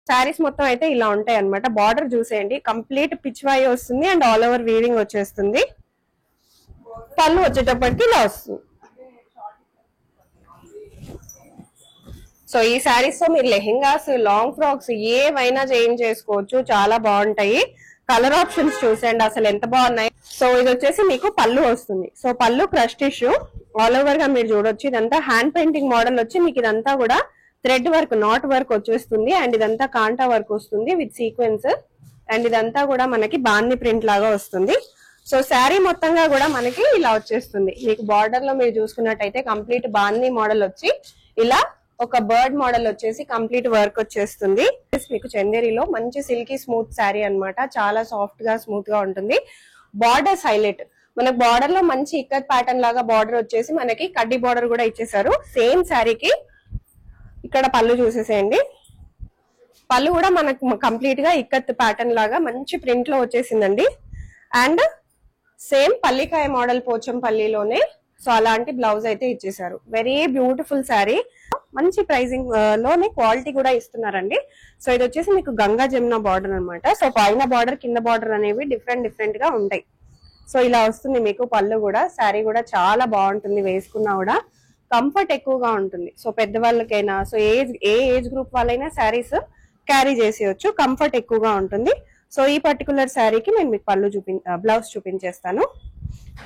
శారీస్ మొత్తం అయితే ఇలా ఉంటాయి అన్నమాట. బార్డర్ చూసేయండి, కంప్లీట్ పిచ్వాయి వస్తుంది అండ్ ఆల్ ఓవర్ వీవింగ్ వచ్చేస్తుంది. పళ్ళు వచ్చేటప్పటికి ఇలా వస్తుంది. సో ఈ శారీస్ తో మీరు లెహెంగాస్, లాంగ్ ఫ్రాక్స్ ఏవైనా చేంజ్ చేసుకోవచ్చు, చాలా బాగుంటాయి. కలర్ ఆప్షన్స్ చూసేయండి అసలు ఎంత బాగున్నాయి. సో ఇది వచ్చేసి మీకు పళ్ళు వస్తుంది. సో పళ్ళు క్రష్ టిష్యూ ఆల్ ఓవర్ గా మీరు చూడొచ్చు. ఇదంతా హ్యాండ్ పెయింటింగ్ మోడల్ వచ్చి మీకు ఇదంతా కూడా థ్రెడ్ వర్క్, నాట్ వర్క్ వచ్చేస్తుంది అండ్ ఇదంతా కాంటా వర్క్ వస్తుంది విత్ సీక్వెన్స్ అండ్ ఇదంతా కూడా మనకి బాంది ప్రింట్ లాగా వస్తుంది. సో శారీ మొత్తంగా కూడా మనకి ఇలా వచ్చేస్తుంది. మీకు బార్డర్ లో మీరు చూసుకున్నట్టయితే కంప్లీట్ బాంది మోడల్ వచ్చి ఇలా ఒక బర్డ్ మోడల్ వచ్చేసి కంప్లీట్ వర్క్ వచ్చేస్తుంది. మీకు చందేరిలో మంచి సిల్కీ స్మూత్ శారీ అన్నమాట. చాలా సాఫ్ట్ గా స్మూత్ గా ఉంటుంది. బార్డర్స్ హైలైట్, మనకు బార్డర్ లో మంచి ఇక్కత్ ప్యాటర్న్ లాగా బార్డర్ వచ్చేసి మనకి కడ్డీ బార్డర్ కూడా ఇచ్చేసారు. సేమ్ శారీకి ఇక్కడ పళ్ళు చూసేసేయండి. పళ్ళు కూడా మనకు కంప్లీట్ గా ఇక్కత్ ప్యాటర్న్ లాగా మంచి ప్రింట్ లో వచ్చేసిందండి. అండ్ సేమ్ పల్లికాయ మోడల్ పోచంపల్లిలోనే సో అలాంటి బ్లౌజ్ అయితే ఇచ్చేసారు. వెరీ బ్యూటిఫుల్ శారీ, మంచి ప్రైజింగ్ లోనే క్వాలిటీ కూడా ఇస్తున్నారండి. సో ఇది వచ్చేసి మీకు గంగా జమున బార్డర్ అనమాట. సో పైన బార్డర్ కింద బార్డర్ అనేవి డిఫరెంట్ గా ఉంటాయి. సో ఇలా వస్తుంది మీకు పళ్ళు కూడా. శారీ కూడా చాలా బాగుంటుంది, వేసుకున్నా కూడా కంఫర్ట్ ఎక్కువగా ఉంటుంది. సో పెద్దవాళ్ళకైనా, సో ఏ ఏజ్ గ్రూప్ వాళ్ళైనా శారీస్ క్యారీ చేసేయచ్చు, కంఫర్ట్ ఎక్కువగా ఉంటుంది. సో ఈ పర్టికులర్ శారీకి నేను మీకు పళ్ళు బ్లౌజ్ చూపించేస్తాను.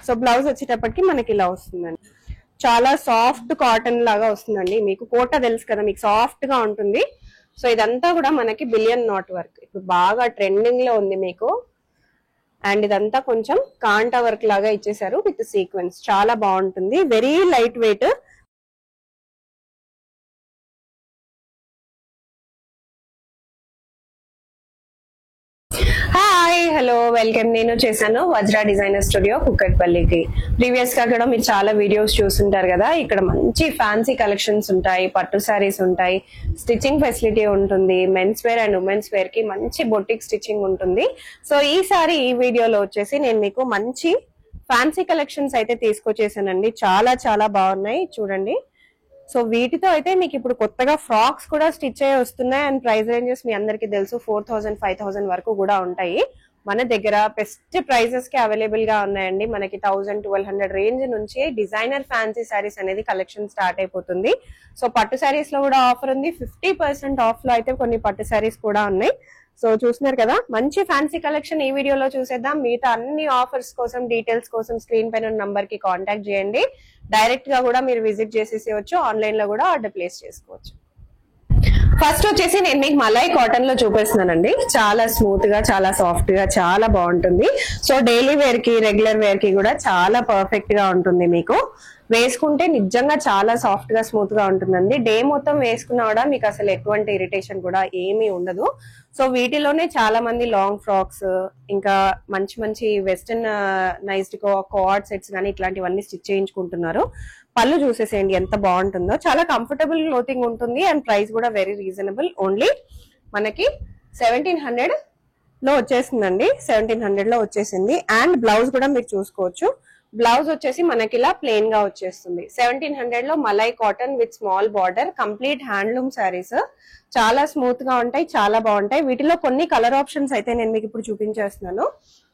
సో బ్లౌజ్ వచ్చేటప్పటికి మనకి ఇలా వస్తుందండి. చాలా సాఫ్ట్ కాటన్ లాగా వస్తుందండి. మీకు కోట తెలుసు కదా, మీకు సాఫ్ట్ గా ఉంటుంది. సో ఇదంతా కూడా మనకి బిలియన్ నాట్ వర్క్ ఇప్పుడు బాగా ట్రెండింగ్ లో ఉంది మీకు. అండ్ ఇదంతా కొంచెం కాంటా వర్క్ లాగా ఇచ్చేసారు విత్ సీక్వెన్స్. చాలా బాగుంటుంది, very light weight. Hi, hello, welcome. నేను చేశాను వజ్రా డిజైనర్ స్టూడియో కుక్కట్పల్లికి. ప్రీవియస్ గా కూడా మీరు చాలా వీడియోస్ చూస్తుంటారు కదా. ఇక్కడ మంచి ఫ్యాన్సీ కలెక్షన్స్ ఉంటాయి, పట్టు శారీస్ ఉంటాయి, స్టిచ్చింగ్ ఫెసిలిటీ ఉంటుంది. Men's wear and women's wear కి మంచి బొటిక్ స్టిచ్చింగ్ ఉంటుంది. సో ఈసారి ఈ వీడియోలో వచ్చేసి నేను మీకు మంచి ఫ్యాన్సీ కలెక్షన్స్ అయితే తీసుకొచ్చేసానండి. చాలా చాలా బాగున్నాయి, చూడండి. సో వీటితో అయితే మీకు ఇప్పుడు కొత్తగా ఫ్రాక్స్ కూడా స్టిచ్ అయ్యి వస్తున్నాయి. అండ్ ప్రైస్ రేంజెస్ మీ అందరికి తెలుసు, 4000 5000 వరకు కూడా ఉంటాయి. మన దగ్గర బెస్ట్ ప్రైజెస్ కి అవైలబుల్ గా ఉన్నాయండి. మనకి 1000 1200 రేంజ్ నుంచి డిజైనర్ ఫ్యాన్సీ శారీస్ అనేది కలెక్షన్ స్టార్ట్ అయిపోతుంది. సో పట్టు శారీస్ లో కూడా ఆఫర్ ఉంది. 50% ఆఫ్ లో అయితే కొన్ని పట్టు శారీస్ కూడా ఉన్నాయి. సో చూస్తున్నారు కదా, మంచి ఫ్యాన్సీ కలెక్షన్ ఈ వీడియోలో చూసేద్దాం. మిగతా అన్ని ఆఫర్స్ కోసం, డీటెయిల్స్ కోసం స్క్రీన్ పైన నంబర్ కి కాంటాక్ట్ చేయండి. డైరెక్ట్ గా కూడా మీరు విజిట్ చేసేసేయచ్చు, ఆన్లైన్ లో కూడా ఆర్డర్ ప్లేస్ చేసుకోవచ్చు. ఫస్ట్ వచ్చేసి నేను మీకు మలై కాటన్ లో చూపిస్తున్నానండి. చాలా స్మూత్ గా, చాలా సాఫ్ట్ గా, చాలా బాగుంటుంది. సో డైలీ వేర్ కి, రెగ్యులర్ వేర్ కి కూడా చాలా పర్ఫెక్ట్ గా ఉంటుంది. మీకు వేసుకుంటే నిజంగా చాలా సాఫ్ట్ గా, స్మూత్ గా ఉంటుందండి. డే మొత్తం వేసుకున్నా కూడా మీకు అసలు ఎటువంటి ఇరిటేషన్ కూడా ఏమీ ఉండదు. సో వీటిలోనే చాలా మంది లాంగ్ ఫ్రాక్స్, ఇంకా మంచి మంచి వెస్టర్న్ నైజ్డ్ కోఆర్డ్ సెట్స్ కానీ ఇట్లాంటివన్నీ స్టిచ్ చేయించుకుంటున్నారు. పళ్ళు చూసేసేయండి ఎంత బాగుంటుందో. చాలా కంఫర్టబుల్ క్లోతింగ్ ఉంటుంది అండ్ ప్రైస్ కూడా వెరీ రీజనబుల్. ఓన్లీ మనకి 1700 లో వచ్చేసిందండి. 1700 లో వచ్చేసింది. అండ్ బ్లౌజ్ కూడా మీరు చూసుకోవచ్చు. బ్లౌజ్ వచ్చేసి మనకి ఇలా ప్లెయిన్ గా వచ్చేస్తుంది. 1700 లో malai cotton with small border, complete handloom saris. చాలా స్మూత్ గా ఉంటాయి, చాలా బాగుంటాయి. వీటిలో కొన్ని కలర్ ఆప్షన్స్ అయితే నేను మీకు ఇప్పుడు చూపించేస్తున్నాను.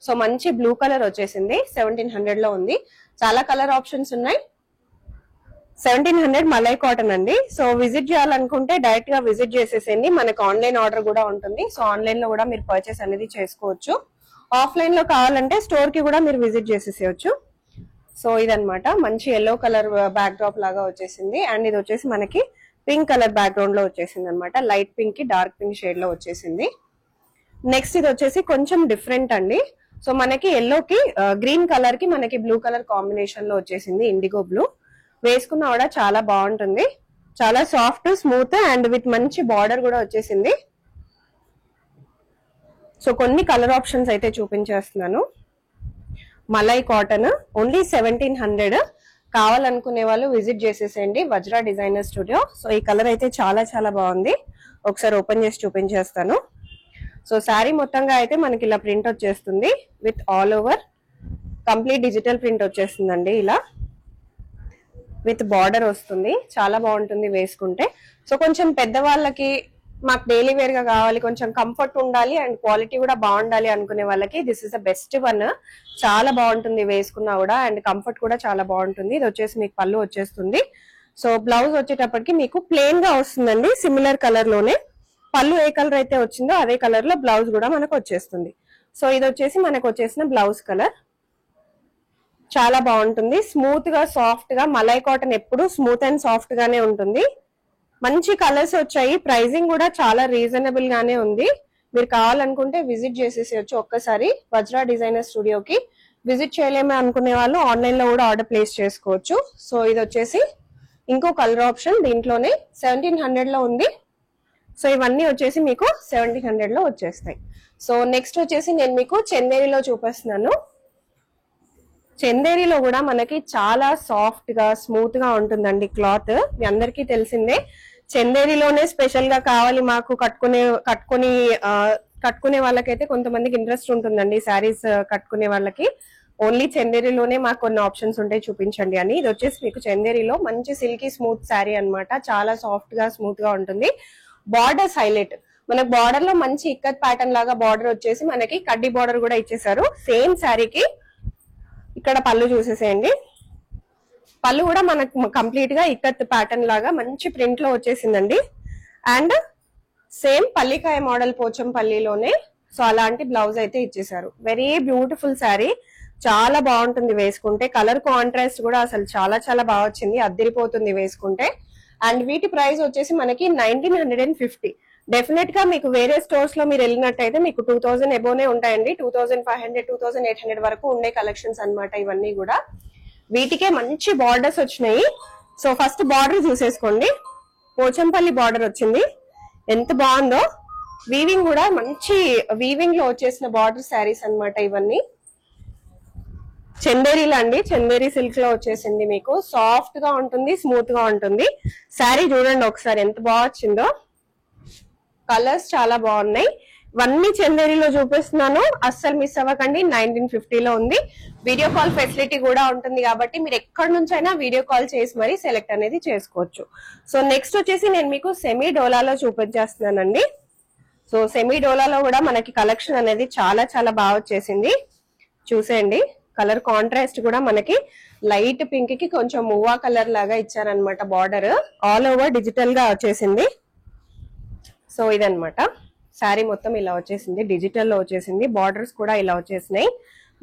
సో మంచి బ్లూ కలర్ వచ్చేసింది, 1700 లో ఉంది. చాలా కలర్ ఆప్షన్స్ ఉన్నాయి. 1700 మలై కాటన్ అండి. సో విజిట్ చేయాలనుకుంటే డైరెక్ట్ గా విజిట్ చేసేసేయండి. మనకు ఆన్లైన్ ఆర్డర్ కూడా ఉంటుంది. సో ఆన్లైన్ లో కూడా మీరు పర్చేస్ అనేది చేసుకోవచ్చు. ఆఫ్లైన్ లో కావాలంటే స్టోర్ కి కూడా మీరు విజిట్ చేసేసేయచ్చు. సో ఇదనమాట, మంచి ఎల్లో కలర్ బ్యాక్ డ్రాప్ లాగా వచ్చేసింది. అండ్ ఇది వచ్చేసి మనకి పింక్ కలర్ బ్యాక్గ్రౌండ్ లో వచ్చేసింది అనమాట. లైట్ పింక్ కి డార్క్ పింక్ షేడ్ లో వచ్చేసింది. నెక్స్ట్ ఇది వచ్చేసి కొంచెం డిఫరెంట్ అండి. సో మనకి ఎల్లో కి గ్రీన్ కలర్ కి మనకి బ్లూ కలర్ కాంబినేషన్ లో వచ్చేసింది, ఇండిగో బ్లూ. వేసుకున్నా కూడా చాలా బాగుంటుంది. చాలా సాఫ్ట్, స్మూత్ అండ్ విత్ మంచి బార్డర్ కూడా వచ్చేసింది. సో కొన్ని కలర్ ఆప్షన్స్ అయితే చూపించేస్తున్నాను. Malai cotton only 1700. కావాలనుకునే వాళ్ళు విజిట్ చేసేసేయండి వజ్రా డిజైనర్ స్టూడియో. సో ఈ కలర్ అయితే చాలా చాలా బాగుంది. ఒకసారి ఓపెన్ చేసి చూపించేస్తాను. సో శారీ మొత్తంగా అయితే మనకి ఇలా ప్రింట్ వచ్చేస్తుంది with all over complete digital print వచ్చేస్తుందండి. ఇలా విత్ బార్డర్ వస్తుంది, చాలా బాగుంటుంది వేసుకుంటే. సో కొంచెం పెద్దవాళ్ళకి మాకు డైలీ వేర్ గా కావాలి, కొంచెం కంఫర్ట్ ఉండాలి అండ్ క్వాలిటీ కూడా బాగుండాలి అనుకునే వాళ్ళకి this is the best one. చాలా బాగుంటుంది వేసుకున్నా కూడా, అండ్ కంఫర్ట్ కూడా చాలా బాగుంటుంది. ఇది వచ్చేసి మీకు పళ్ళు వచ్చేస్తుంది. సో బ్లౌజ్ వచ్చేటప్పటికి మీకు ప్లెయిన్ గా వస్తుందండి, సిమిలర్ కలర్ లోనే. పళ్ళు ఏ కలర్ అయితే వచ్చిందో అదే కలర్ లో బ్లౌజ్ కూడా మనకు వచ్చేస్తుంది. సో ఇది వచ్చేసి మనకు వచ్చేసిన బ్లౌజ్ కలర్. చాలా బాగుంటుంది, స్మూత్ గా సాఫ్ట్ గా. మలై కాటన్ ఎప్పుడు స్మూత్ అండ్ సాఫ్ట్ గానే ఉంటుంది. మంచి కలర్స్ వచ్చాయి, ప్రైజింగ్ కూడా చాలా రీజనబుల్ గానే ఉంది. మీరు కావాలనుకుంటే విజిట్ చేసేసేయచ్చు ఒక్కసారి వజ్రా డిజైనర్ స్టూడియోకి. విజిట్ చేయలేమే అనుకునే వాళ్ళు ఆన్లైన్ లో కూడా ఆర్డర్ ప్లేస్ చేసుకోవచ్చు. సో ఇది వచ్చేసి ఇంకో కలర్ ఆప్షన్, దీంట్లోనే 1700 లో ఉంది. సో ఇవన్నీ వచ్చేసి మీకు 1700 లో వచ్చేస్తాయి. సో నెక్స్ట్ వచ్చేసి నేను మీకు చందేరిలో చూపిస్తున్నాను. చందేరిలో కూడా మనకి చాలా సాఫ్ట్ గా స్మూత్ గా ఉంటుందండి క్లాత్. మీ అందరికీ తెలిసిందే, చందేరిలోనే స్పెషల్ గా కావాలి మాకు కట్టుకునే వాళ్ళకైతే కొంతమందికి ఇంట్రెస్ట్ ఉంటుందండి శారీస్ కట్టుకునే వాళ్ళకి. ఓన్లీ చందేరిలోనే మాకు కొన్ని ఆప్షన్స్ ఉంటాయి చూపించండి అని. ఇది వచ్చేసి మీకు చందేరిలో మంచి సిల్కీ స్మూత్ శారీ అన్నమాట. చాలా సాఫ్ట్ గా స్మూత్ గా ఉంటుంది. బార్డర్స్ హైలైట్, మనకు బార్డర్ లో మంచి ఇక్కత్ ప్యాటర్న్ లాగా బార్డర్ వచ్చేసి మనకి కడ్డీ బార్డర్ కూడా ఇచ్చేసారు సేమ్ శారీకి. ఇక్కడ పళ్ళు చూసేసేయండి, పళ్ళు కూడా మనకు కంప్లీట్ గా ఇక్కత్ ప్యాటర్న్ లాగా మంచి ప్రింట్ లో వచ్చేసిందండి. అండ్ సేమ్ పల్లికాయ మోడల్ పోచంపల్లిలోనే సో అలాంటి బ్లౌజ్ అయితే ఇచ్చేసారు. వెరీ బ్యూటిఫుల్ శారీ, చాలా బాగుంటుంది వేసుకుంటే. కలర్ కాంట్రాస్ట్ కూడా అసలు చాలా చాలా బాగా వచ్చింది, అద్దరిపోతుంది వేసుకుంటే. అండ్ వీటి ప్రైస్ వచ్చేసి మనకి 1950. డెఫినెట్ గా మీకు వేరే స్టోర్స్ లో మీరు వెళ్ళినట్టయితే మీకు 2000 ఎబోనే ఉంటాయండి. 2500, 2800 వరకు ఉండే కలెక్షన్స్ అన్నమాట ఇవన్నీ కూడా. వీటికే మంచి బార్డర్స్ వచ్చినాయి. సో ఫస్ట్ బార్డర్ చూసేసుకోండి, పోచంపల్లి బార్డర్ వచ్చింది, ఎంత బాగుందో. వీవింగ్ కూడా మంచి వీవింగ్ లో వచ్చేసిన బార్డర్ శారీస్ అన్నమాట ఇవన్నీ. చందేరీలో అండి, చందేరి సిల్క్ లో వచ్చేసింది మీకు. సాఫ్ట్ గా ఉంటుంది, స్మూత్ గా ఉంటుంది. శారీ చూడండి ఒకసారి ఎంత బాగా వచ్చిందో. కలర్స్ చాలా బాగున్నాయి. ఇవన్నీ చందేరిలో చూపిస్తున్నాను, అస్సలు మిస్ అవ్వకండి. 1950 ఉంది. వీడియో కాల్ ఫెసిలిటీ కూడా ఉంటుంది కాబట్టి మీరు ఎక్కడి నుంచైనా వీడియో కాల్ చేసి మరి సెలెక్ట్ అనేది చేసుకోవచ్చు. సో నెక్స్ట్ వచ్చేసి నేను మీకు సెమీ డోలాలో చూపించేస్తున్నానండి. సో సెమీ డోలాలో కూడా మనకి కలెక్షన్ అనేది చాలా చాలా బాగా వచ్చేసింది. చూసేయండి, కలర్ కాంట్రాస్ట్ కూడా మనకి లైట్ పింక్ కి కొంచెం మువ్వా కలర్ లాగా ఇచ్చారనమాట. బార్డర్ ఆల్ ఓవర్ డిజిటల్ గా వచ్చేసింది. సో ఇదనమాట శారీ మొత్తం ఇలా వచ్చేసింది, డిజిటల్ లో వచ్చేసింది. బార్డర్స్ కూడా ఇలా వచ్చేసినాయి.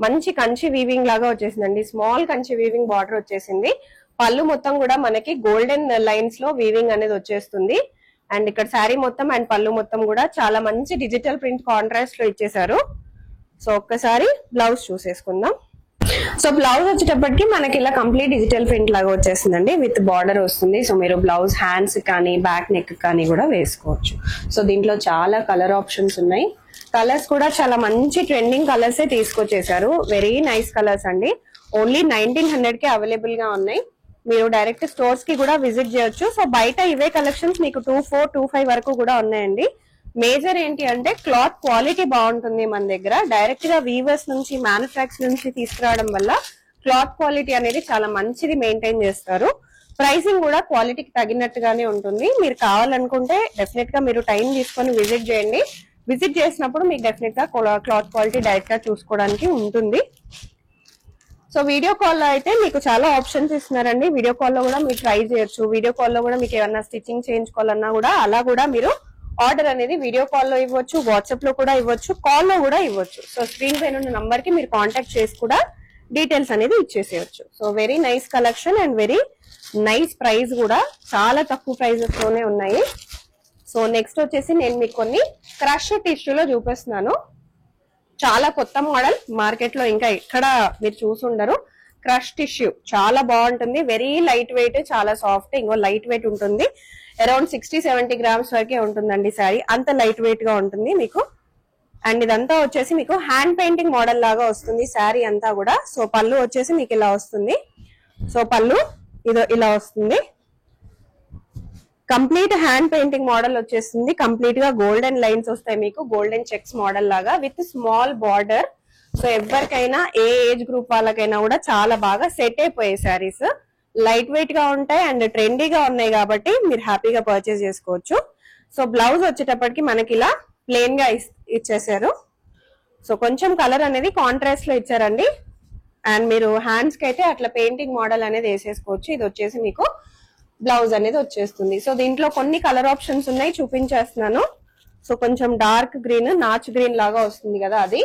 మంచి కంచి వీవింగ్ లాగా వచ్చేసిందండి, స్మాల్ కంచి వీవింగ్ బార్డర్ వచ్చేసింది. పళ్ళు మొత్తం కూడా మనకి గోల్డెన్ లైన్స్ లో వీవింగ్ అనేది వచ్చేస్తుంది. అండ్ ఇక్కడ శారీ మొత్తం అండ్ పళ్ళు మొత్తం కూడా చాలా మంచి డిజిటల్ ప్రింట్ కాంట్రాస్ట్ లో ఇచ్చేసారు. సో ఒక్కసారి బ్లౌజ్ చూసేసుకుందాం. సో బ్లౌజ్ వచ్చేటప్పటికి మనకి ఇలా కంప్లీట్ డిజిటల్ ప్రింట్ లాగా వచ్చేసిందండి, విత్ బార్డర్ వస్తుంది. సో మీరు బ్లౌజ్ హ్యాండ్స్ కానీ బ్యాక్ నెక్ కానీ కూడా వేసుకోవచ్చు. సో దీంట్లో చాలా కలర్ ఆప్షన్స్ ఉన్నాయి. కలర్స్ కూడా చాలా మంచి ట్రెండింగ్ కలర్స్ తీసుకొచ్చేసారు. వెరీ నైస్ కలర్స్ అండి. ఓన్లీ 1900 కి అవైలబుల్ గా ఉన్నాయి. మీరు డైరెక్ట్ స్టోర్స్ కి కూడా విజిట్ చేయొచ్చు. సో బయట ఇవే కలెక్షన్స్ మీకు 2400, 2500 వరకు కూడా ఉన్నాయండి. మేజర్ ఏంటి అంటే క్లాత్ క్వాలిటీ బాగుంటుంది మన దగ్గర. డైరెక్ట్ గా వీవర్స్ నుంచి, మ్యానుఫ్యాక్చర్ నుంచి తీసుకురావడం వల్ల క్లాత్ క్వాలిటీ అనేది చాలా మంచిది మెయింటైన్ చేస్తారు. ప్రైసింగ్ కూడా క్వాలిటీకి తగినట్టుగానే ఉంటుంది. మీరు కావాలనుకుంటే డెఫినెట్ గా మీరు టైం తీసుకొని విజిట్ చేయండి. విజిట్ చేసినప్పుడు మీకు డెఫినెట్ గా క్లాత్ క్వాలిటీ డైరెక్ట్ గా చూసుకోవడానికి ఉంటుంది. సో వీడియో కాల్ లో అయితే మీకు చాలా ఆప్షన్స్ ఇస్తున్నారండి. వీడియో కాల్ లో కూడా మీరు ట్రై చేయొచ్చు. వీడియో కాల్ లో కూడా మీకు ఏమన్నా స్టిచ్చింగ్ చేయించుకోవాలన్నా కూడా అలా కూడా మీరు ఆర్డర్ అనేది వీడియో కాల్ లో ఇవ్వచ్చు, వాట్సాప్ లో కూడా ఇవ్వచ్చు, కాల్ లో కూడా ఇవ్వచ్చు. సో స్క్రీన్ పైన ఉన్న నంబర్ కి మీరు కాంటాక్ట్ చేసి కూడా డీటెయిల్స్ అనేది ఇచ్చేసేయచ్చు. So very nice collection and very nice price కూడా, చాలా తక్కువ ప్రైజెస్ లోనే ఉన్నాయి. సో నెక్స్ట్ వచ్చేసి నేను మీకు కొన్ని క్రష్ టిష్యూలో చూపిస్తున్నాను. చాలా కొత్త మోడల్, మార్కెట్ లో ఇంకా ఎక్కడ మీరు చూసుండరు. క్రష్ టిష్యూ చాలా బాగుంటుంది, వెరీ లైట్ వెయిట్, చాలా సాఫ్ట్, ఇంకో లైట్ వెయిట్ ఉంటుంది. అరౌండ్ 60-70 గ్రామ్స్ వరకే ఉంటుందండి శారీ, అంత లైట్ వెయిట్ గా ఉంటుంది మీకు. అండ్ ఇదంతా వచ్చేసి మీకు హ్యాండ్ పెయింటింగ్ మోడల్ లాగా వస్తుంది శారీ అంతా కూడా. సో పళ్ళు వచ్చేసి మీకు ఇలా వస్తుంది. సో పళ్ళు ఇదో ఇలా వస్తుంది, కంప్లీట్ హ్యాండ్ పెయింటింగ్ మోడల్ వచ్చేస్తుంది. కంప్లీట్ గా గోల్డెన్ లైన్స్ వస్తాయి మీకు, గోల్డెన్ చెక్స్ మోడల్ లాగా విత్ స్మాల్ బార్డర్. సో ఎవరికైనా ఏ ఏజ్ గ్రూప్ వాళ్ళకైనా కూడా చాలా బాగా సెట్ అయిపోయే శారీస్. లైట్ వెయిట్ గా ఉంటాయి అండ్ ట్రెండీగా ఉన్నాయి కాబట్టి మీరు హ్యాపీగా పర్చేస్ చేసుకోవచ్చు. సో బ్లౌజ్ వచ్చేటప్పటికి మనకి ఇలా ప్లెయిన్ గా ఇచ్చేసారు. సో కొంచెం కలర్ అనేది కాంట్రాస్ట్ లో ఇచ్చారండి. అండ్ మీరు హ్యాండ్స్ కి అయితే అట్లా పెయింటింగ్ మోడల్ అనేది వేసేసుకోవచ్చు. ఇది వచ్చేసి మీకు బ్లౌజ్ అనేది వచ్చేస్తుంది. సో దీంట్లో కొన్ని కలర్ ఆప్షన్స్ ఉన్నాయి, చూపించేస్తున్నాను. సో కొంచెం డార్క్ గ్రీన్, నాచ్ గ్రీన్ లాగా వస్తుంది కదా అది.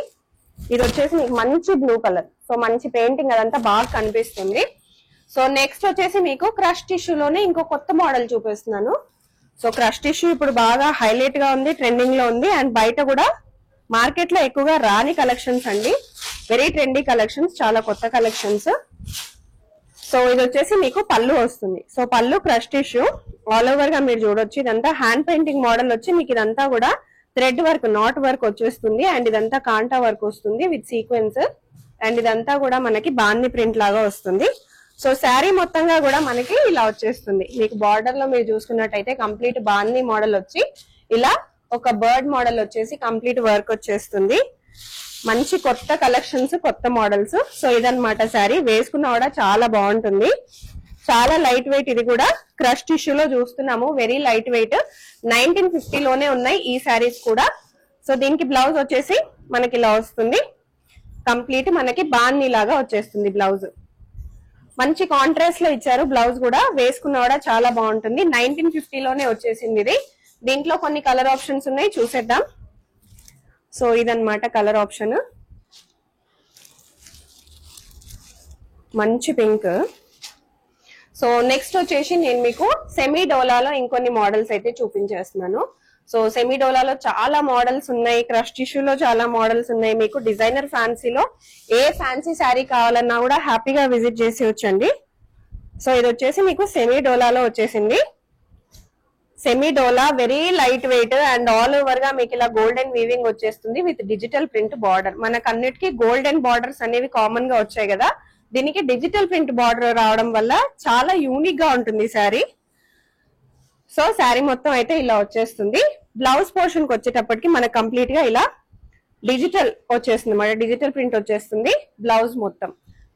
ఇది వచ్చేసి మీకు మంచి బ్లూ కలర్. సో మంచి పెయింటింగ్ అదంతా బాగా కనిపిస్తుంది. సో నెక్స్ట్ వచ్చేసి మీకు క్రష్ టిష్యూలోనే ఇంకో కొత్త మోడల్ చూపిస్తున్నాను. సో క్రష్ టిష్యూ ఇప్పుడు బాగా హైలైట్ గా ఉంది, ట్రెండింగ్ లో ఉంది. అండ్ బయట కూడా మార్కెట్ లో ఎక్కువగా రాని కలెక్షన్స్ అండి, వెరీ ట్రెండీ కలెక్షన్స్, చాలా కొత్త కలెక్షన్స్. సో ఇది వచ్చేసి మీకు పళ్ళు వస్తుంది. సో పళ్ళు క్రష్ టిష్యూ ఆల్ ఓవర్ గా మీరు చూడొచ్చు. ఇదంతా హ్యాండ్ పెయింటింగ్ మోడల్ వచ్చి మీకు ఇదంతా కూడా థ్రెడ్ వర్క్, నాట్ వర్క్ వచ్చేస్తుంది. అండ్ ఇదంతా కాంటా వర్క్ వస్తుంది విత్ సీక్వెన్స్. అండ్ ఇదంతా కూడా మనకి బాంది ప్రింట్ లాగా వస్తుంది. సో శారీ మొత్తంగా కూడా మనకి ఇలా వచ్చేస్తుంది. మీకు బార్డర్ లో మీరు చూసుకున్నట్టయితే కంప్లీట్ బాంది మోడల్ వచ్చి ఇలా ఒక బర్డ్ మోడల్ వచ్చేసి కంప్లీట్ వర్క్ వచ్చేస్తుంది. మంచి కొత్త కలెక్షన్స్, కొత్త మోడల్స్. సో ఇదన్నమాట శారీ. వేసుకున్నా కూడా చాలా బాగుంటుంది, చాలా లైట్ వెయిట్. ఇది కూడా క్రష్ టిష్యూ లో చూస్తున్నాము, వెరీ లైట్ వెయిట్. 1950 లోనే ఉన్నాయి ఈ శారీస్ కూడా. సో దీనికి బ్లౌజ్ వచ్చేసి మనకి ఇలా వస్తుంది, కంప్లీట్ మనకి బాన్ని లాగా వచ్చేస్తుంది బ్లౌజ్. మంచి కాంట్రాస్ట్ లో ఇచ్చారు బ్లౌజ్ కూడా, వేసుకున్నా కూడా చాలా బాగుంటుంది. 1950 లోనే వచ్చేసింది ఇది. దీంట్లో కొన్ని కలర్ ఆప్షన్స్ ఉన్నాయి, చూసేద్దాం. సో ఇదన్నమాట కలర్ ఆప్షన్, మంచి పింక్. సో నెక్స్ట్ వచ్చేసి నేను మీకు సెమీ డోలాలో ఇంకొన్ని మోడల్స్ అయితే చూపించేస్తున్నాను. సో సెమీ డోలాలో చాలా మోడల్స్ ఉన్నాయి, క్రష్ టిష్యూలో చాలా మోడల్స్ ఉన్నాయి. మీకు డిజైనర్ ఫ్యాన్సీలో ఏ ఫ్యాన్సీ శారీ కావాలన్నా కూడా హ్యాపీగా విజిట్ చేసి వచ్చండి. సో ఇది వచ్చేసి మీకు సెమీ డోలాలో వచ్చేసింది. Semi dola very light weight and all over గా మీకు ఇలా గోల్డెన్ వీవింగ్ వచ్చేస్తుంది విత్ డిజిటల్ ప్రింట్ బార్డర్. మనకు అన్నిటికీ గోల్డెన్ బార్డర్స్ అనేవి కామన్ గా వచ్చాయి కదా, దీనికి డిజిటల్ ప్రింట్ బార్డర్ రావడం వల్ల చాలా యూనిక్ గా ఉంటుంది శారీ. సో శారీ మొత్తం అయితే ఇలా వచ్చేస్తుంది. బ్లౌజ్ పోర్షన్ కి వచ్చేటప్పటికి మనకు కంప్లీట్ గా ఇలా డిజిటల్ వచ్చేస్తుంది అన్నమాట, డిజిటల్ ప్రింట్ వచ్చేస్తుంది బ్లౌజ్ మొత్తం.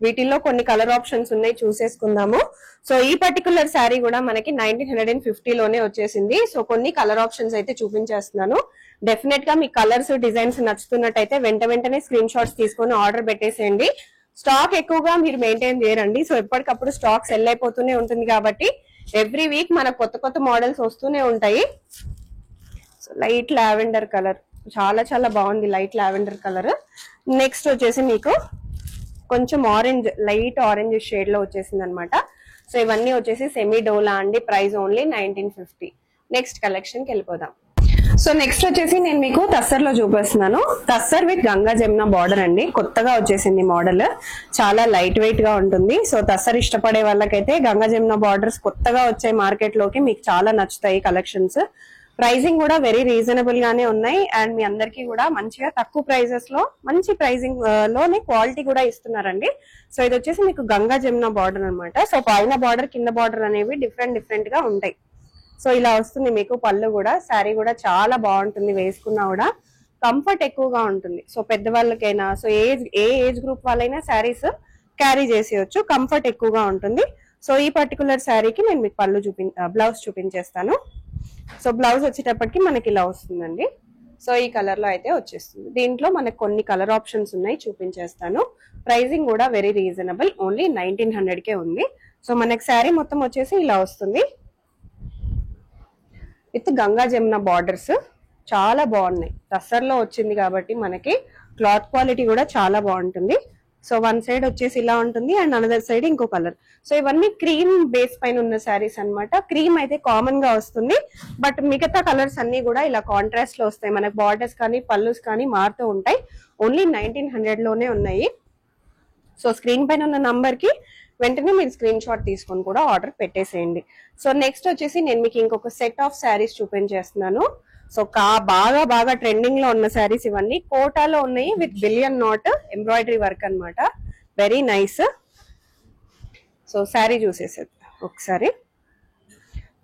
వీటిల్లో కొన్ని కలర్ ఆప్షన్స్ ఉన్నాయి, చూసేసుకుందాము. సో ఈ పర్టికులర్ శారీ కూడా మనకి 1950 లోనే వచ్చేసింది. సో కొన్ని కలర్ ఆప్షన్స్ అయితే చూపించేస్తున్నాను. డెఫినెట్ గా మీ కలర్స్, డిజైన్స్ నచ్చుతున్నట్టయితే వెంటనే స్క్రీన్ షాట్స్ తీసుకొని ఆర్డర్ పెట్టేసేయండి. స్టాక్ ఎక్కువగా మీరు మెయింటైన్ చేయరండి. సో ఎప్పటికప్పుడు స్టాక్ సెల్ అయిపోతూనే ఉంటుంది కాబట్టి ఎవ్రీ వీక్ మనకు కొత్త కొత్త మోడల్స్ వస్తూనే ఉంటాయి. సో లైట్ లావెండర్ కలర్ చాలా చాలా బాగుంది, లైట్ లావెండర్ కలర్. నెక్స్ట్ వచ్చేసి మీకు కొంచెం ఆరెంజ్, లైట్ ఆరెంజ్ షేడ్ లో వచ్చేసింది అనమాట. సో ఇవన్నీ వచ్చేసి సెమీ డోలా అండి, ప్రైస్ ఓన్లీ 1950. నెక్స్ట్ కలెక్షన్ కి వెళ్ళిపోదాం. సో నెక్స్ట్ వచ్చేసి నేను మీకు తస్సర్ లో చూపిస్తున్నాను. తస్సర్ విత్ గంగా జమున బార్డర్ అండి, కొత్తగా వచ్చేసింది మోడల్, చాలా లైట్ వెయిట్ గా ఉంటుంది. సో తస్సర్ ఇష్టపడే వాళ్ళకైతే గంగా జమున బార్డర్స్ కొత్తగా వచ్చాయి మార్కెట్ లోకి, మీకు చాలా నచ్చుతాయి కలెక్షన్స్. ప్రైజింగ్ కూడా వెరీ రీజనబుల్ గానే ఉన్నాయి. అండ్ మీ అందరికి కూడా మంచిగా తక్కువ ప్రైజెస్ లో మంచి ప్రైజింగ్ లోనే క్వాలిటీ కూడా ఇస్తున్నారండి. సో ఇది వచ్చేసి మీకు గంగా జమున బార్డర్ అనమాట. సో పైన బార్డర్, కింద బార్డర్ అనేవి డిఫరెంట్ గా ఉంటాయి. సో ఇలా వస్తుంది మీకు పళ్ళు కూడా. శారీ కూడా చాలా బాగుంటుంది, వేసుకున్నా కూడా కంఫర్ట్ ఎక్కువగా ఉంటుంది. సో పెద్దవాళ్ళకైనా, సో ఏ ఏజ్ గ్రూప్ వాళ్ళైనా శారీస్ క్యారీ చేసేయచ్చు, కంఫర్ట్ ఎక్కువగా ఉంటుంది. సో ఈ పర్టికులర్ శారీకి నేను మీకు పళ్ళు బ్లౌజ్ చూపించేస్తాను. సో బ్లౌజ్ వచ్చేటప్పటికి మనకి ఇలా వస్తుందండి. సో ఈ కలర్ లో అయితే వచ్చేస్తుంది. దీంట్లో మనకు కొన్ని కలర్ ఆప్షన్స్ ఉన్నాయి, చూపించేస్తాను. ప్రైజింగ్ కూడా వెరీ రీజనబుల్, ఓన్లీ 1900 కే ఉంది. సో మనకి శారీ మొత్తం వచ్చేసి ఇలా వస్తుంది విత్ గంగా జమున బార్డర్స్, చాలా బాగున్నాయి. టస్సర్లో వచ్చింది కాబట్టి మనకి క్లాత్ క్వాలిటీ కూడా చాలా బాగుంటుంది. సో వన్ సైడ్ వచ్చేసి ఇలా ఉంటుంది అండ్ అనదర్ సైడ్ ఇంకో కలర్. సో ఇవన్నీ క్రీమ్ బేస్ పైన ఉన్న శారీస్ అన్నమాట. క్రీమ్ అయితే కామన్ గా వస్తుంది, బట్ మిగతా కలర్స్ అన్ని కూడా ఇలా కాంట్రాస్ట్ లో వస్తాయి. మనకు బార్డర్స్ కానీ పళ్ళుస్ కానీ మారుతూ ఉంటాయి. ఓన్లీ 1900 లోనే ఉన్నాయి. సో స్క్రీన్ పైన ఉన్న నంబర్ కి వెంటనే మీరు స్క్రీన్ షాట్ తీసుకొని కూడా ఆర్డర్ పెట్టేసేయండి. సో నెక్స్ట్ వచ్చేసి నేను మీకు ఇంకొక సెట్ ఆఫ్ శారీస్ చూపించేస్తున్నాను. సో బాగా ట్రెండింగ్ లో ఉన్న శారీస్ ఇవన్నీ. కోటాలో ఉన్నాయి with billion not embroidery work అన్నమాట, వెరీ నైస్. సో శారీ చూసేసేది ఒకసారి.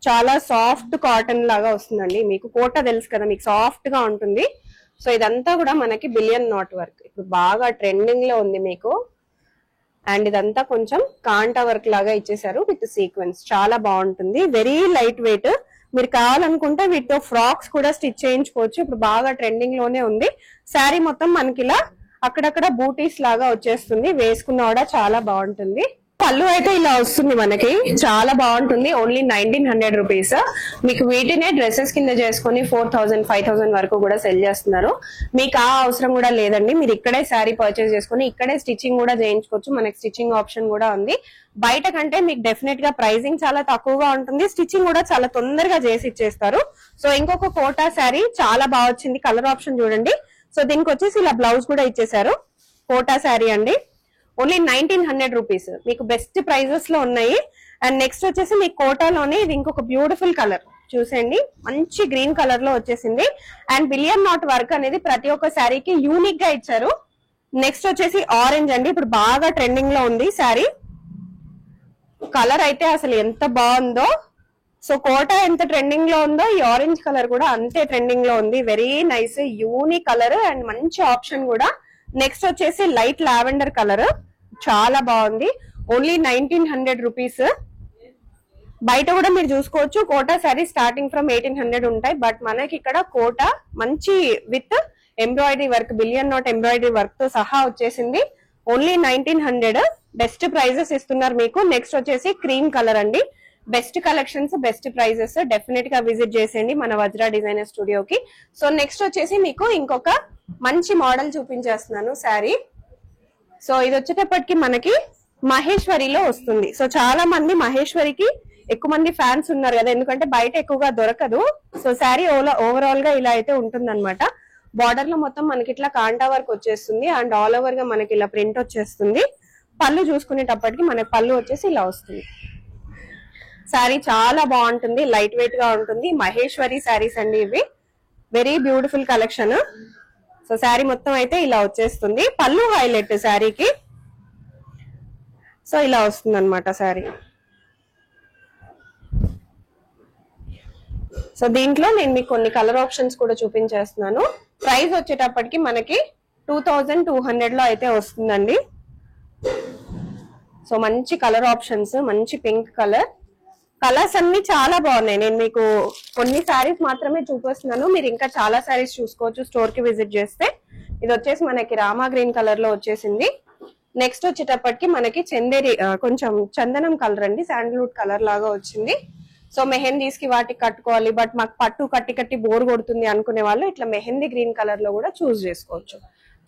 చాలా సాఫ్ట్ కాటన్ లాగా వస్తుందండి. మీకు కోటా తెలుసు కదా, మీకు సాఫ్ట్ గా ఉంటుంది. సో ఇదంతా కూడా మనకి బిలియన్ నాట్ వర్క్ ఇప్పుడు బాగా ట్రెండింగ్ లో ఉంది మీకు. అండ్ ఇదంతా కొంచెం కాంటా వర్క్ లాగా ఇచ్చేసారు విత్ సీక్వెన్స్, చాలా బాగుంటుంది. వెరీ లైట్ వెయిట్, మీరు కావాలనుకుంటే వీటితో ఫ్రాక్స్ కూడా స్టిచ్ చేయించుకోవచ్చు. ఇప్పుడు బాగా ట్రెండింగ్ లోనే ఉంది. శారీ మొత్తం మనకి ఇలా అక్కడక్కడ బూటీస్ లాగా వచ్చేస్తుంది, వేసుకున్నా కూడా చాలా బాగుంటుంది. పళ్ళు అయితే ఇలా వస్తుంది మనకి, చాలా బాగుంటుంది. Only 1900 rupees. మీకు వీటినే డ్రెస్సెస్ కింద చేసుకుని 4000 5000 వరకు కూడా సెల్ చేస్తున్నారు. మీకు ఆ అవసరం కూడా లేదండి, మీరు ఇక్కడే శారీ పర్చేస్ చేసుకుని ఇక్కడే స్టిచ్చింగ్ కూడా చేయించుకోవచ్చు. మనకి స్టిచ్చింగ్ ఆప్షన్ కూడా ఉంది. బయట కంటే మీకు డెఫినెట్ గా ప్రైసింగ్ చాలా తక్కువగా ఉంటుంది, స్టిచ్చింగ్ కూడా చాలా తొందరగా చేసి ఇచ్చేస్తారు. సో ఇంకొక కోటా శారీ చాలా బాగా వచ్చింది, కలర్ ఆప్షన్ చూడండి. సో దీనికి వచ్చేసి ఇలా బ్లౌజ్ కూడా ఇచ్చేసారు. కోటా శారీ అండి, ఓన్లీ 1900 రూపీస్. మీకు బెస్ట్ ప్రైజెస్ లో ఉన్నాయి. అండ్ నెక్స్ట్ వచ్చేసి మీకు కోటాలోనే ఇది ఇంకొక బ్యూటిఫుల్ కలర్ చూసేయండి, మంచి గ్రీన్ కలర్ లో వచ్చేసింది. అండ్ బిలియన్ నాట్ వర్క్ అనేది ప్రతి ఒక్క శారీకి యూనిక్ గా ఇచ్చారు. నెక్స్ట్ వచ్చేసి ఆరెంజ్ అండి, ఇప్పుడు బాగా ట్రెండింగ్ లో ఉంది శారీ. కలర్ అయితే అసలు ఎంత బాగుందో. సో కోటా ఎంత ట్రెండింగ్ లో ఉందో ఈ ఆరెంజ్ కలర్ కూడా అంతే ట్రెండింగ్ లో ఉంది. Very nice unique colour and మంచి ఆప్షన్ కూడా. నెక్స్ట్ వచ్చేసి లైట్ లావెండర్ కలర్, చాలా బాగుంది. Only 1900 rupees. బయట కూడా మీరు చూసుకోవచ్చు కోటా శారీ స్టార్టింగ్ ఫ్రమ్ 1800 ఉంటాయి. బట్ మనకి ఇక్కడ కోటా మంచి with embroidery work, billion not embroidery work తో సహా వచ్చేసింది. ఓన్లీ 1900. బెస్ట్ ప్రైజెస్ ఇస్తున్నారు మీకు. నెక్స్ట్ వచ్చేసి క్రీమ్ కలర్ అండి, best collections, best prices. Definite గా విజిట్ చేసేయండి మన వజ్రా డిజైనర్ స్టూడియోకి. సో నెక్స్ట్ వచ్చేసి మీకు ఇంకొక మంచి మోడల్ చూపించేస్తున్నాను శారీ. సో ఇది వచ్చేటప్పటికి మనకి మహేశ్వరిలో వస్తుంది. సో చాలా మంది మహేశ్వరికి ఎక్కువ మంది ఫ్యాన్స్ ఉన్నారు కదా, ఎందుకంటే బయట ఎక్కువగా దొరకదు. సో శారీ ఓవరాల్ గా ఇలా అయితే ఉంటుంది అనమాట. బార్డర్ లో మొత్తం మనకి ఇట్లా కాంటా వర్క్ వచ్చేస్తుంది అండ్ ఆల్ ఓవర్ గా మనకి ఇలా ప్రింట్ వచ్చేస్తుంది. పళ్ళు చూసుకునేటప్పటికి మనకి పళ్ళు వచ్చేసి ఇలా వస్తుంది. శారీ చాలా బాగుంటుంది, లైట్ వెయిట్ గా ఉంటుంది. మహేశ్వరి శారీస్ అండి ఇవి, very beautiful collection. So sari మొత్తం అయితే ఇలా వచ్చేస్తుంది. పళ్ళు హైలైట్ శారీకి. సో ఇలా వస్తుంది అనమాట శారీ. సో దీంట్లో నేను మీకు కొన్ని కలర్ ఆప్షన్స్ కూడా చూపించేస్తున్నాను. ప్రైస్ వచ్చేటప్పటికి మనకి 2200 లో అయితే వస్తుందండి. సో మంచి కలర్ ఆప్షన్స్, మంచి పింక్ కలర్. కలర్స్ అన్ని చాలా బాగున్నాయి. నేను మీకు కొన్ని శారీస్ మాత్రమే చూపిస్తున్నాను, మీరు ఇంకా చాలా శారీస్ చూసుకోవచ్చు స్టోర్ కి విజిట్ చేస్తే. ఇది వచ్చేసి మనకి రామా గ్రీన్ కలర్ లో వచ్చేసింది. నెక్స్ట్ వచ్చేటప్పటికి మనకి చందేరి కొంచెం చందనం కలర్ అండి, శాండల్వుడ్ కలర్ లాగా వచ్చింది. సో మెహందీస్ కి వాటికి కట్టుకోవాలి, బట్ మాకు పట్టు కట్టి కట్టి బోర్ కొడుతుంది అనుకునే వాళ్ళు ఇట్లా మెహందీ గ్రీన్ కలర్ లో కూడా చూస్ చేసుకోవచ్చు,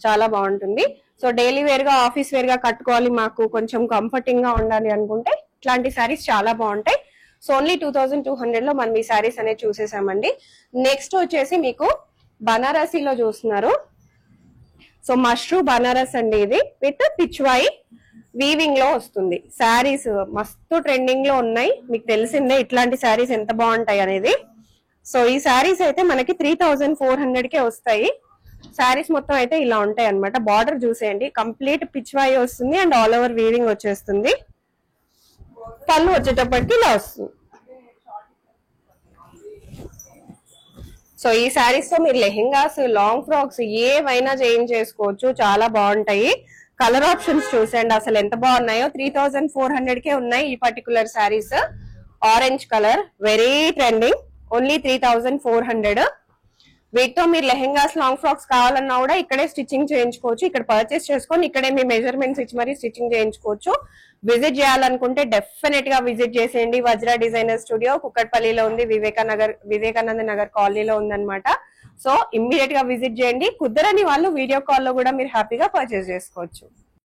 చాలా బాగుంటుంది. సో డైలీ వేర్ గా, ఆఫీస్ వేర్ గా కట్టుకోవాలి, మాకు కొంచెం కంఫర్టింగ్ గా ఉండాలి అనుకుంటే ఇట్లాంటి శారీస్ చాలా బాగుంటాయి. సో ఓన్లీ 2200 లో మనం ఈ శారీస్ అనేది చూసేసామండి. నెక్స్ట్ వచ్చేసి మీకు బనారసీలో చూస్తున్నారు. సో మష్రూ బనారస్ అండి, ఇది విత్ పిచ్వాయి వీవింగ్ లో వస్తుంది. శారీస్ మస్తు ట్రెండింగ్ లో ఉన్నాయి, మీకు తెలిసిందే ఇట్లాంటి శారీస్ ఎంత బాగుంటాయి అనేది. సో ఈ శారీస్ అయితే మనకి 3400 కే వస్తాయి. శారీస్ మొత్తం అయితే ఇలా ఉంటాయి అనమాట. బార్డర్ చూసేయండి, కంప్లీట్ పిచ్వాయి వస్తుంది అండ్ ఆల్ ఓవర్ వీవింగ్ వచ్చేస్తుంది. పళ్ళు వచ్చేటప్పటికి ఇలా వస్తుంది. సో ఈ శారీస్ తో మీరు లెహెంగాస్, లాంగ్ ఫ్రాక్స్ ఏవైనా చేయించేసుకోవచ్చు, చాలా బాగుంటాయి. కలర్ ఆప్షన్స్ చూసేయండి అసలు ఎంత బాగున్నాయో. 3400 కే ఉన్నాయి ఈ particular saris. Orange colour, very trending. Only 3400. వీటితో మీరు లెహెంగాస్, లాంగ్ ఫ్రాక్స్ కావాలన్నా కూడా ఇక్కడే స్టిచ్చింగ్ చేయించుకోవచ్చు. ఇక్కడ పర్చేస్ చేసుకొని ఇక్కడే మీ మెజర్మెంట్స్ ఇచ్చి మరీ స్టిచ్చింగ్ చేయించుకోవచ్చు. విజిట్ చేయాలనుకుంటే డెఫినెట్ గా విజిట్ చేసేయండి. వజ్రా డిజైనర్ స్టూడియో కుక్కట్పల్లిలో ఉంది, వివేకానంద నగర్ కాలనీలో ఉందన్నమాట. సో ఇమ్మీడియట్ గా విజిట్ చేయండి. కుదరని వాళ్ళు వీడియో కాల్ లో కూడా మీరు హ్యాపీగా పర్చేస్ చేసుకోవచ్చు.